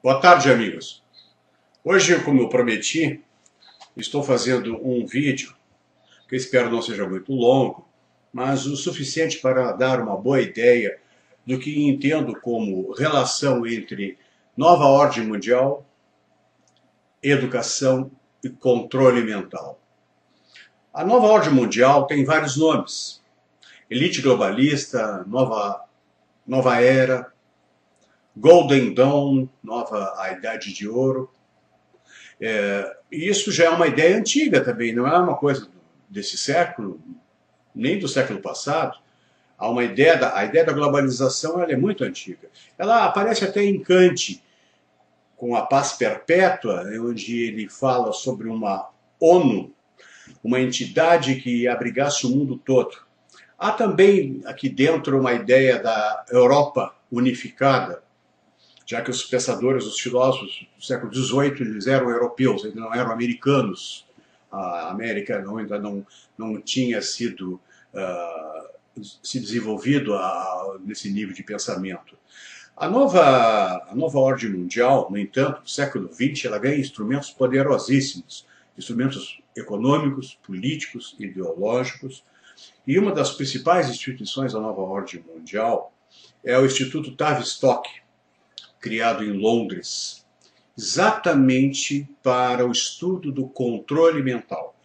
Boa tarde, amigos. Hoje, como eu prometi, estou fazendo um vídeo que eu espero não seja muito longo, mas o suficiente para dar uma boa ideia do que entendo como relação entre nova ordem mundial, educação e controle mental. A nova ordem mundial tem vários nomes: elite globalista, nova era, Golden Dawn, a Idade de Ouro. E isso já é uma ideia antiga também, não é uma coisa desse século, nem do século passado. Há uma ideia a ideia da globalização, ela é muito antiga. Ela aparece até em Kant, com a paz perpétua, onde ele fala sobre uma ONU, uma entidade que abrigasse o mundo todo. Há também aqui dentro uma ideia da Europa unificada, já que os pensadores, os filósofos do século XVIII, eles eram europeus, eles não eram americanos. A América ainda não tinha sido se desenvolvido nesse nível de pensamento. A nova ordem mundial, no entanto, do século XX, ela ganha instrumentos poderosíssimos, instrumentos econômicos, políticos, ideológicos, e uma das principais instituições da nova ordem mundial é o Instituto Tavistock, criado em Londres, exatamente para o estudo do controle mental.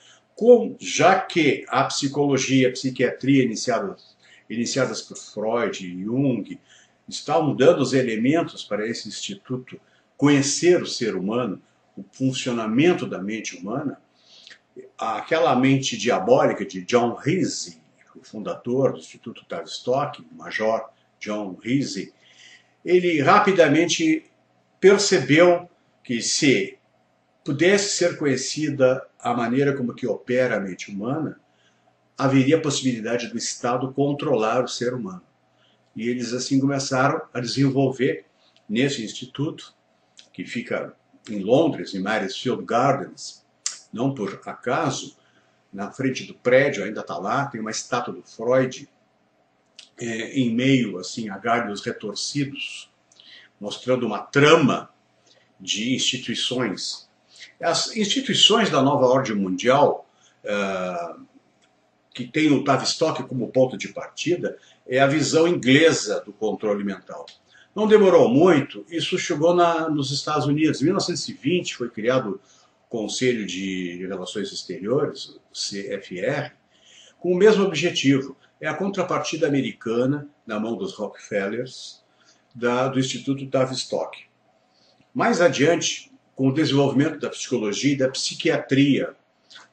Já que a psicologia e a psiquiatria iniciadas por Freud e Jung estavam dando os elementos para esse instituto conhecer o ser humano, o funcionamento da mente humana, aquela mente diabólica de John Heasey, o fundador do Instituto Tavistock, o Major John Heasey, ele rapidamente percebeu que se pudesse ser conhecida a maneira como que opera a mente humana, haveria a possibilidade do Estado controlar o ser humano. E eles assim começaram a desenvolver nesse instituto, que fica em Londres, em Maresfield Gardens, não por acaso, na frente do prédio, ainda está lá, tem uma estátua do Freud, em meio assim, a galhos retorcidos, mostrando uma trama de instituições. As instituições da nova ordem mundial, que tem o Tavistock como ponto de partida, é a visão inglesa do controle mental. Não demorou muito, isso chegou nos Estados Unidos. Em 1920 foi criado o Conselho de Relações Exteriores, o CFR, com o mesmo objetivo. É a contrapartida americana, na mão dos Rockefellers, do Instituto Tavistock. Mais adiante, com o desenvolvimento da psicologia e da psiquiatria,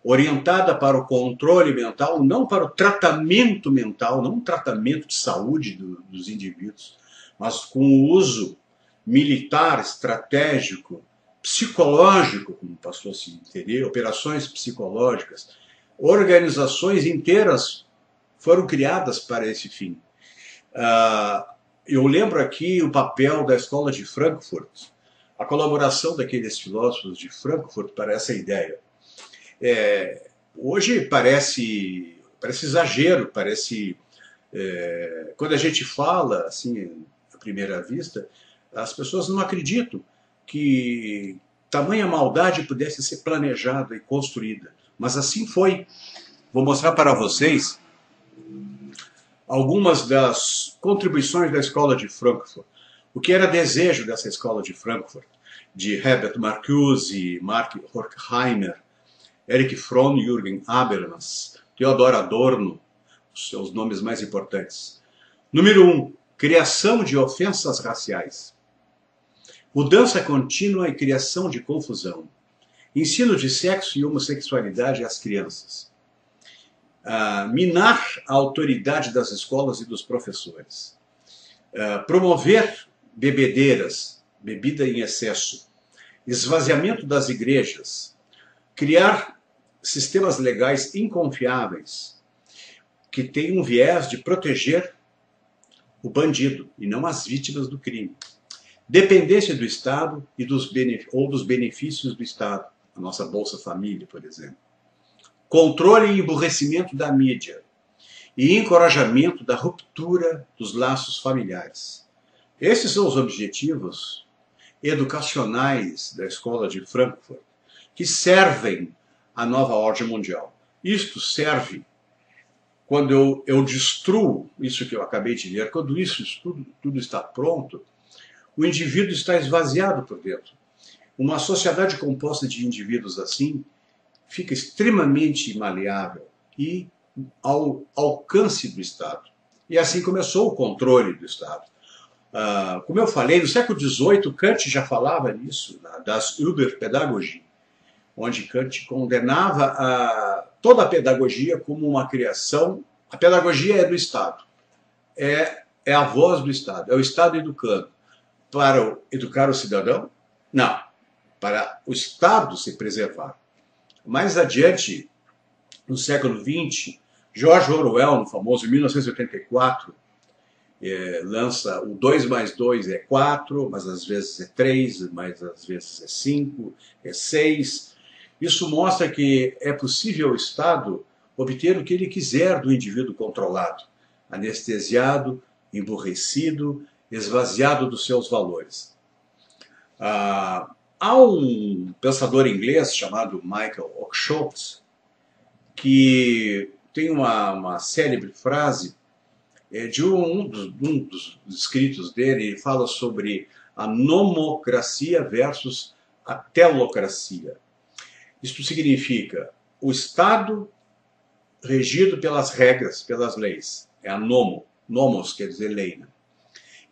orientada para o controle mental, não para o tratamento mental, não um tratamento de saúde dos indivíduos, mas com o uso militar, estratégico, psicológico, como passou a se entender, operações psicológicas, organizações inteiras foram criadas para esse fim. Eu lembro aqui o papel da Escola de Frankfurt, a colaboração daqueles filósofos de Frankfurt para essa ideia. Hoje parece exagero, quando a gente fala, assim, à primeira vista, as pessoas não acreditam que tamanha maldade pudesse ser planejada e construída. Mas assim foi. Vou mostrar para vocês algumas das contribuições da Escola de Frankfurt. O que era desejo dessa Escola de Frankfurt, de Herbert Marcuse, Mark Horkheimer, Erich Fromm, Jürgen Habermas, Theodor Adorno, os seus nomes mais importantes. Número 1, criação de ofensas raciais. Mudança contínua e criação de confusão. Ensino de sexo e homossexualidade às crianças. Minar a autoridade das escolas e dos professores. Promover bebedeiras, bebida em excesso. Esvaziamento das igrejas. Criar sistemas legais inconfiáveis, que têm um viés de proteger o bandido e não as vítimas do crime. Dependência do Estado ou dos benefícios do Estado. A nossa Bolsa Família, por exemplo. Controle e emburrecimento da mídia e encorajamento da ruptura dos laços familiares. Esses são os objetivos educacionais da Escola de Frankfurt, que servem à nova ordem mundial. Isto serve quando eu destruo isso que eu acabei de ler, quando isso tudo está pronto, o indivíduo está esvaziado por dentro. Uma sociedade composta de indivíduos assim fica extremamente maleável e ao alcance do Estado. E assim começou o controle do Estado. Como eu falei, no século XVIII, Kant já falava nisso, das Überpädagogie, onde Kant condenava toda a pedagogia como uma criação. A pedagogia é do Estado, é a voz do Estado, é o Estado educando. Para educar o cidadão? Não, para o Estado se preservar. Mais adiante, no século XX, George Orwell, no famoso 1984, lança o 2 mais 2 é 4, mas às vezes é 3, mas às vezes é 5, é 6. Isso mostra que é possível o Estado obter o que ele quiser do indivíduo controlado, anestesiado, emburrecido, esvaziado dos seus valores. Há um pensador inglês chamado Michael Oakeshott que tem uma célebre frase de um dos escritos dele. Ele fala sobre a nomocracia versus a telocracia. Isto significa o Estado regido pelas regras, pelas leis. É a nomos quer dizer lei, né?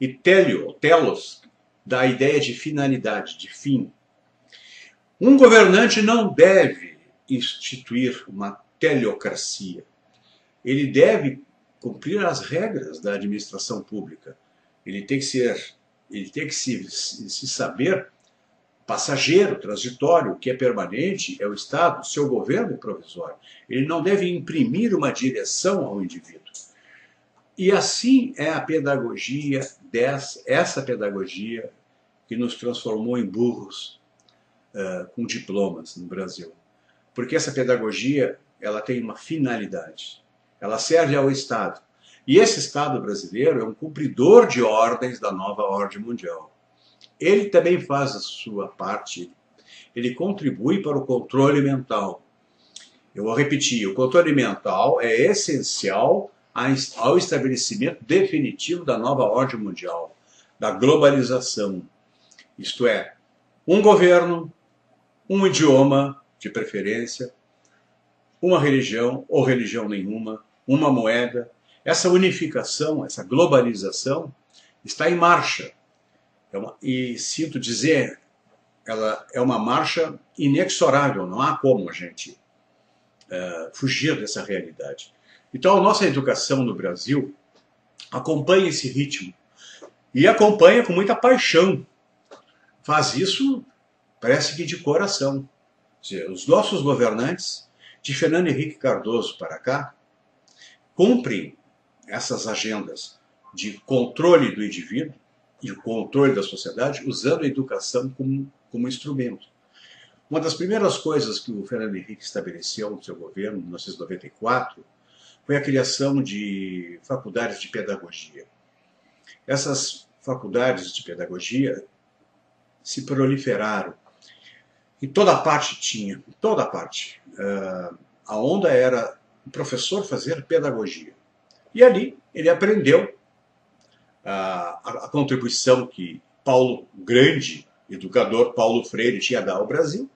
E telos, dá a ideia de finalidade, de fim. Um governante não deve instituir uma teleocracia. Ele deve cumprir as regras da administração pública. Ele tem que se saber passageiro, transitório. O que é permanente é o Estado, o seu governo é provisório. Ele não deve imprimir uma direção ao indivíduo. E assim é a pedagogia, essa pedagogia que nos transformou em burros com diplomas no Brasil. Porque essa pedagogia ela tem uma finalidade. Ela serve ao Estado. E esse Estado brasileiro é um cumpridor de ordens da nova ordem mundial. Ele também faz a sua parte. Ele contribui para o controle mental. Eu vou repetir, o controle mental é essencial ao estabelecimento definitivo da nova ordem mundial, da globalização. Isto é, um governo, um idioma, de preferência, uma religião ou religião nenhuma, uma moeda. Essa unificação, essa globalização está em marcha. E sinto dizer, ela é uma marcha inexorável, não há como a gente fugir dessa realidade. Então a nossa educação no Brasil acompanha esse ritmo e acompanha com muita paixão. Faz isso, parece que de coração. Ou seja, os nossos governantes, de Fernando Henrique Cardoso para cá, cumprem essas agendas de controle do indivíduo e o controle da sociedade, usando a educação como instrumento. Uma das primeiras coisas que o Fernando Henrique estabeleceu no seu governo, em 1994, foi a criação de faculdades de pedagogia. Essas faculdades de pedagogia se proliferaram. Em toda parte tinha, em toda parte. A onda era o professor fazer pedagogia. E ali ele aprendeu a contribuição que o grande educador Paulo Freire tinha a dar ao Brasil,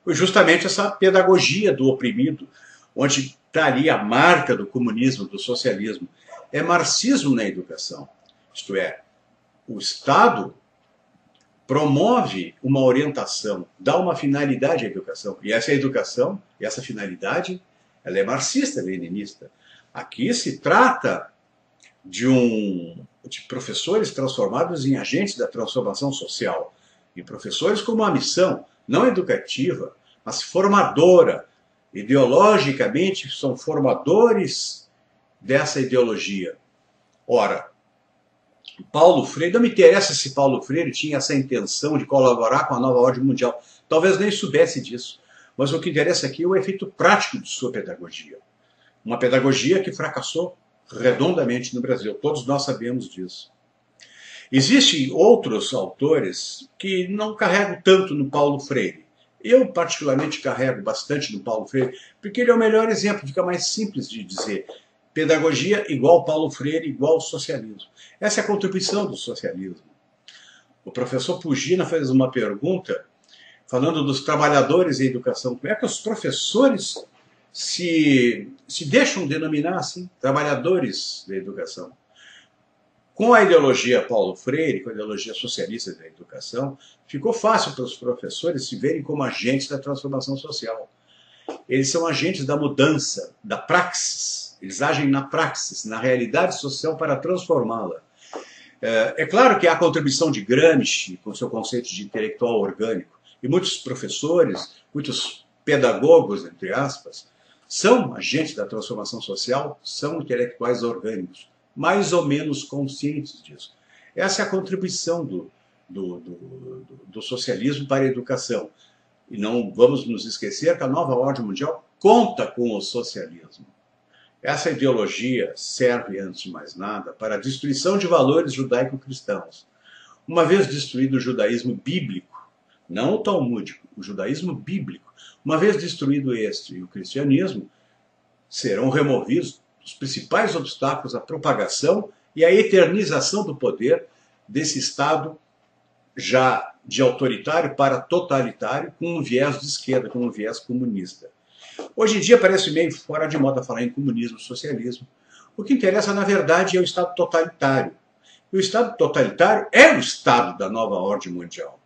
foi justamente essa pedagogia do oprimido, onde está ali a marca do comunismo, do socialismo. É marxismo na educação. Isto é, o Estado promove uma orientação, dá uma finalidade à educação. E essa educação, essa finalidade, ela é marxista-leninista. Aqui se trata de professores transformados em agentes da transformação social. E professores com uma missão, não educativa, mas formadora. Ideologicamente, são formadores dessa ideologia. Ora, Paulo Freire, não me interessa se Paulo Freire tinha essa intenção de colaborar com a nova ordem mundial. Talvez nem soubesse disso. Mas o que interessa aqui é o efeito prático de sua pedagogia. Uma pedagogia que fracassou redondamente no Brasil. Todos nós sabemos disso. Existem outros autores que não carregam tanto no Paulo Freire. Eu, particularmente, carrego bastante no Paulo Freire, porque ele é o melhor exemplo, fica mais simples de dizer. Pedagogia igual Paulo Freire, igual socialismo. Essa é a contribuição do socialismo. O professor Pugina fez uma pergunta falando dos trabalhadores em educação. Como é que os professores se deixam denominar assim, trabalhadores da educação? Com a ideologia Paulo Freire, com a ideologia socialista da educação, ficou fácil para os professores se verem como agentes da transformação social. Eles são agentes da mudança, da praxis. Eles agem na praxis, na realidade social para transformá-la. É claro que há a contribuição de Gramsci, com seu conceito de intelectual orgânico, e muitos professores, muitos pedagogos, entre aspas, são agentes da transformação social, são intelectuais orgânicos, mais ou menos conscientes disso. Essa é a contribuição do socialismo para a educação. E não vamos nos esquecer que a nova ordem mundial conta com o socialismo. Essa ideologia serve, antes de mais nada, para a destruição de valores judaico-cristãos. Uma vez destruído o judaísmo bíblico, não o talmúdico, o judaísmo bíblico, uma vez destruído este e o cristianismo, serão removidos os principais obstáculos à propagação e à eternização do poder desse Estado já de autoritário para totalitário, com um viés de esquerda, com um viés comunista. Hoje em dia parece meio fora de moda falar em comunismo e socialismo. O que interessa, na verdade, é o Estado totalitário. E o Estado totalitário é o Estado da nova ordem mundial.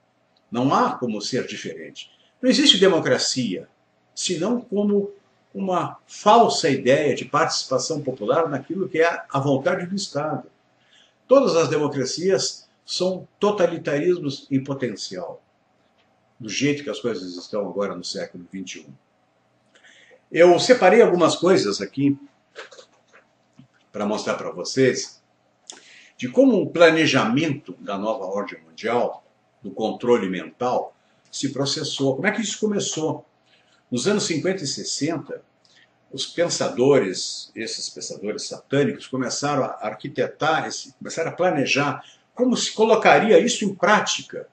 Não há como ser diferente. Não existe democracia, senão como uma falsa ideia de participação popular naquilo que é a vontade do Estado. Todas as democracias são totalitarismos em potencial, do jeito que as coisas estão agora no século XXI. Eu separei algumas coisas aqui para mostrar para vocês de como o planejamento da nova ordem mundial, do controle mental, se processou. Como é que isso começou? Nos anos 50 e 60, os pensadores, esses pensadores satânicos, começaram a arquitetar, começaram a planejar como se colocaria isso em prática.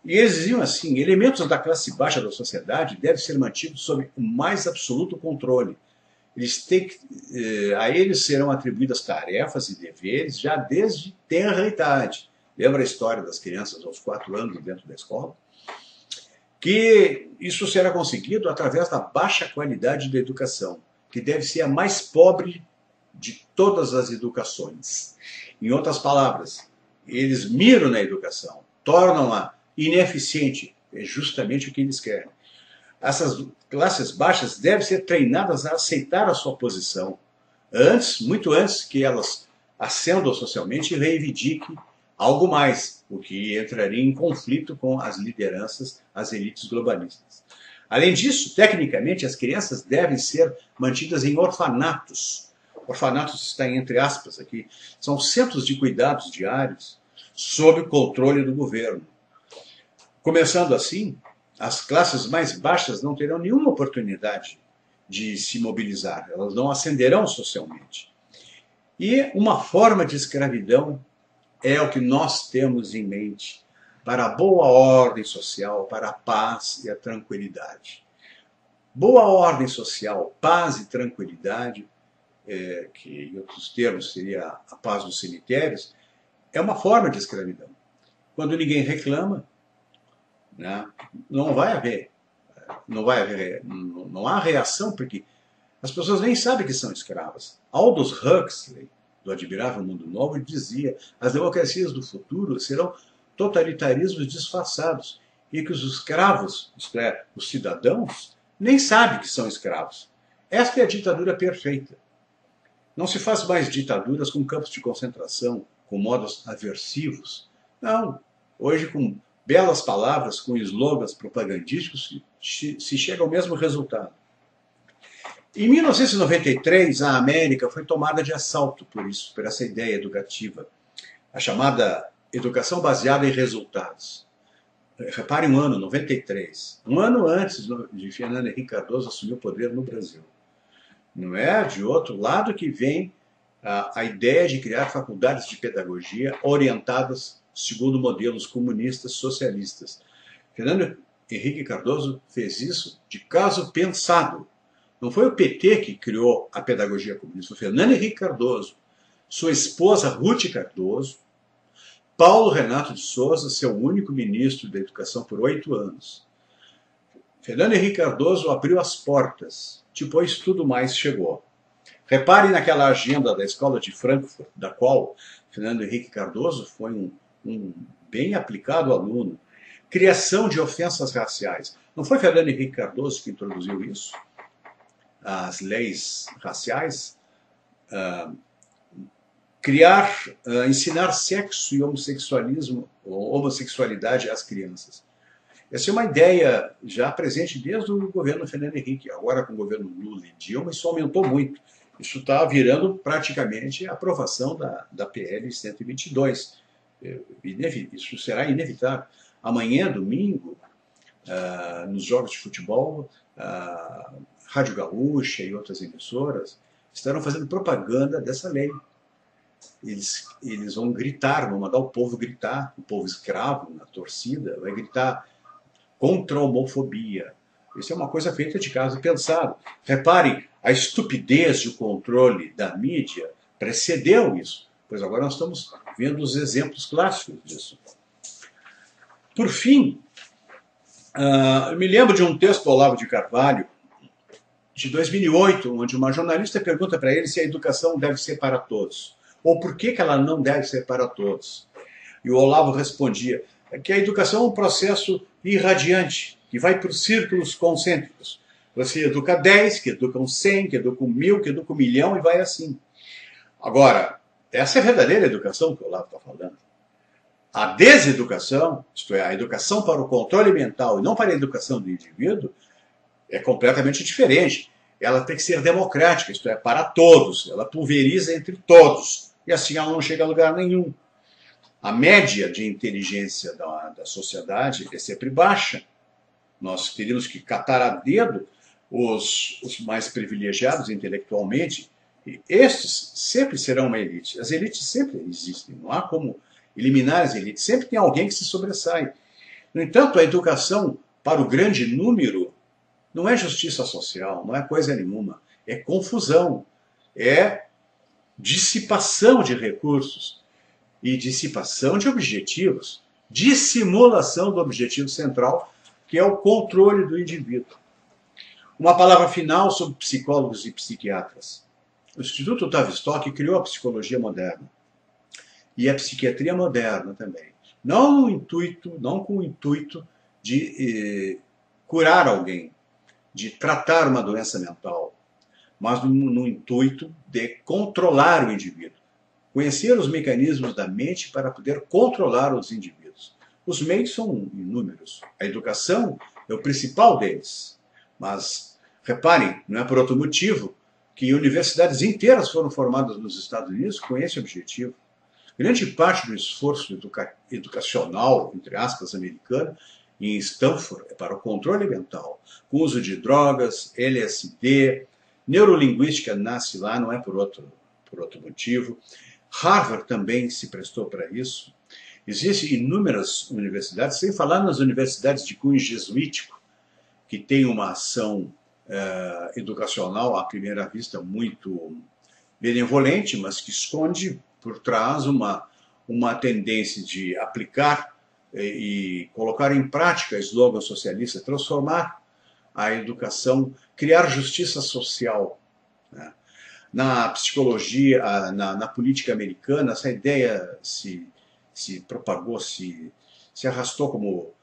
E eles diziam assim: elementos da classe baixa da sociedade devem ser mantidos sob o mais absoluto controle. A eles serão atribuídas tarefas e deveres já desde tenra idade. Lembra a história das crianças aos 4 anos dentro da escola? Que isso será conseguido através da baixa qualidade da educação, que deve ser a mais pobre de todas as educações. Em outras palavras, eles miram na educação, tornam-a ineficiente, é justamente o que eles querem. Essas classes baixas devem ser treinadas a aceitar a sua posição, muito antes que elas ascendam socialmente e reivindiquem algo mais, o que entraria em conflito com as lideranças, as elites globalistas. Além disso, tecnicamente, as crianças devem ser mantidas em orfanatos. Orfanatos está entre aspas aqui. São centros de cuidados diários sob o controle do governo. Começando assim, as classes mais baixas não terão nenhuma oportunidade de se mobilizar. Elas não ascenderão socialmente. E uma forma de escravidão é o que nós temos em mente para a boa ordem social, para a paz e a tranquilidade. Boa ordem social, paz e tranquilidade, que em outros termos seria a paz dos cemitérios, é uma forma de escravidão. Quando ninguém reclama, né, não há reação, porque as pessoas nem sabem que são escravas. Aldous Huxley, do Admirável Mundo Novo, dizia: as democracias do futuro serão totalitarismos disfarçados, e que os escravos, isto é, os cidadãos, nem sabem que são escravos. Esta é a ditadura perfeita. Não se faz mais ditaduras com campos de concentração, com modos aversivos. Não. Hoje, com belas palavras, com slogans propagandísticos, se chega ao mesmo resultado. Em 1993, a América foi tomada de assalto por isso, por essa ideia educativa, a chamada educação baseada em resultados. Repare um ano, 93, um ano antes de Fernando Henrique Cardoso assumir o poder no Brasil. Não é de outro lado que vem a ideia de criar faculdades de pedagogia orientadas segundo modelos comunistas socialistas. Fernando Henrique Cardoso fez isso de caso pensado. Não foi o PT que criou a pedagogia comunista, foi Fernando Henrique Cardoso, sua esposa Ruth Cardoso, Paulo Renato de Souza, seu único ministro da Educação por 8 anos. Fernando Henrique Cardoso abriu as portas, depois tudo mais chegou. Reparem naquela agenda da Escola de Frankfurt, da qual Fernando Henrique Cardoso foi um bem aplicado aluno. Criação de ofensas raciais. Não foi Fernando Henrique Cardoso que introduziu isso? As leis raciais? Ensinar sexo e homossexualismo, ou homossexualidade às crianças. Essa é uma ideia já presente desde o governo Fernando Henrique. Agora, com o governo Lula e Dilma, isso aumentou muito. Isso está virando praticamente a aprovação da PL 122. Isso será inevitável. Amanhã, domingo, nos jogos de futebol, Rádio Gaúcha e outras emissoras estarão fazendo propaganda dessa lei. Eles vão gritar, vão mandar o povo gritar, o povo escravo na torcida vai gritar contra a homofobia. Isso é uma coisa feita de caso pensado. Reparem, a estupidez e o controle da mídia precedeu isso, pois agora nós estamos vendo os exemplos clássicos disso. Por fim, eu me lembro de um texto do Olavo de Carvalho, de 2008, onde uma jornalista pergunta para ele se a educação deve ser para todos, ou por que ela não deve ser para todos. E o Olavo respondia que a educação é um processo irradiante, que vai por círculos concêntricos. Você educa 10, que educam 100, que educam 1000, que educam 1.000.000 e vai assim. Agora, essa é a verdadeira educação que o Olavo está falando. A deseducação, isto é, a educação para o controle mental e não para a educação do indivíduo, é completamente diferente. Ela tem que ser democrática, isto é, para todos. Ela pulveriza entre todos. E assim ela não chega a lugar nenhum. A média de inteligência da sociedade é sempre baixa. Nós teríamos que catar a dedo os mais privilegiados intelectualmente. E estes sempre serão uma elite. As elites sempre existem. Não há como eliminar as elites. Sempre tem alguém que se sobressai. No entanto, a educação para o grande número não é justiça social, não é coisa nenhuma. É confusão. É dissipação de recursos e dissipação de objetivos. Dissimulação do objetivo central, que é o controle do indivíduo. Uma palavra final sobre psicólogos e psiquiatras. O Instituto Tavistock criou a psicologia moderna e a psiquiatria moderna também. Não com o intuito de curar alguém, de tratar uma doença mental, mas no intuito de controlar o indivíduo. Conhecer os mecanismos da mente para poder controlar os indivíduos. Os meios são inúmeros. A educação é o principal deles. Mas, reparem, não é por outro motivo que universidades inteiras foram formadas nos Estados Unidos com esse objetivo. Grande parte do esforço educacional, entre aspas, americano, em Stanford, é para o controle mental, com uso de drogas, LSD, neurolinguística nasce lá, não é por outro motivo. Harvard também se prestou para isso. Existem inúmeras universidades, sem falar nas universidades de cunho jesuítico, que têm uma ação educacional, à primeira vista, muito benevolente, mas que esconde por trás uma tendência de aplicar e colocar em prática slogan socialista, transformar a educação, criar justiça social. Né? Na psicologia, na política americana, essa ideia se propagou, se arrastou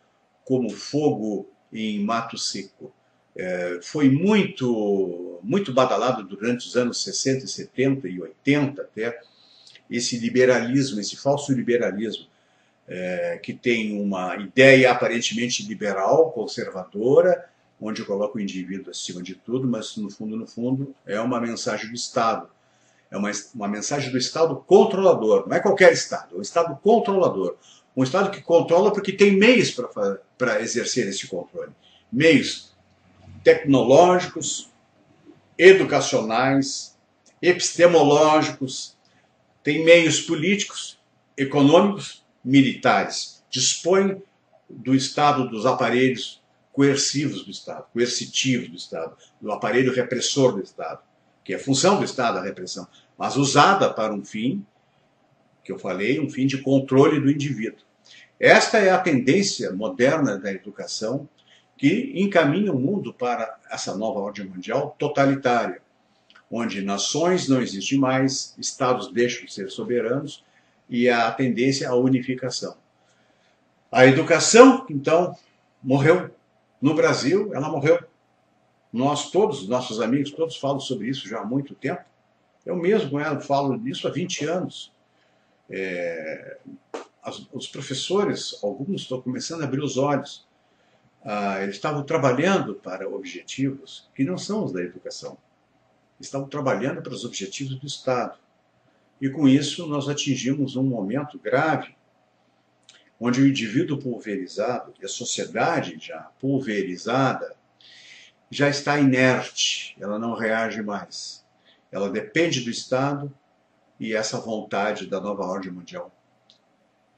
como fogo em mato seco. Foi muito badalado durante os anos 60, 70 e 80 até, esse liberalismo, esse falso liberalismo, que tem uma ideia aparentemente liberal, conservadora, onde coloca o indivíduo acima de tudo, mas no fundo, é uma mensagem do Estado. É uma mensagem do Estado controlador. Não é qualquer Estado, é um Estado controlador. Um Estado que controla porque tem meios para exercer esse controle. Meios tecnológicos, educacionais, epistemológicos, tem meios políticos, econômicos militares, dispõem do Estado, dos aparelhos coercivos do Estado, coercitivos do Estado, do aparelho repressor do Estado, que é função do Estado a repressão, mas usada para um fim, que eu falei, um fim de controle do indivíduo. Esta é a tendência moderna da educação que encaminha o mundo para essa nova ordem mundial totalitária, onde nações não existem mais, estados deixam de ser soberanos e a tendência à unificação. A educação, então, morreu. No Brasil, ela morreu. Nós todos, nossos amigos, todos falam sobre isso já há muito tempo. Eu mesmo falo disso há 20 anos. Os professores, alguns estão começando a abrir os olhos. Eles estavam trabalhando para objetivos que não são os da educação. Estavam trabalhando para os objetivos do Estado. E com isso nós atingimos um momento grave, onde o indivíduo pulverizado e a sociedade já pulverizada já está inerte, ela não reage mais. Ela depende do Estado e essa vontade da nova ordem mundial,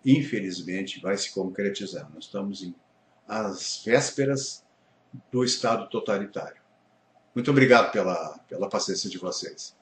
infelizmente, vai se concretizar. Nós estamos às vésperas do Estado totalitário. Muito obrigado pela paciência de vocês.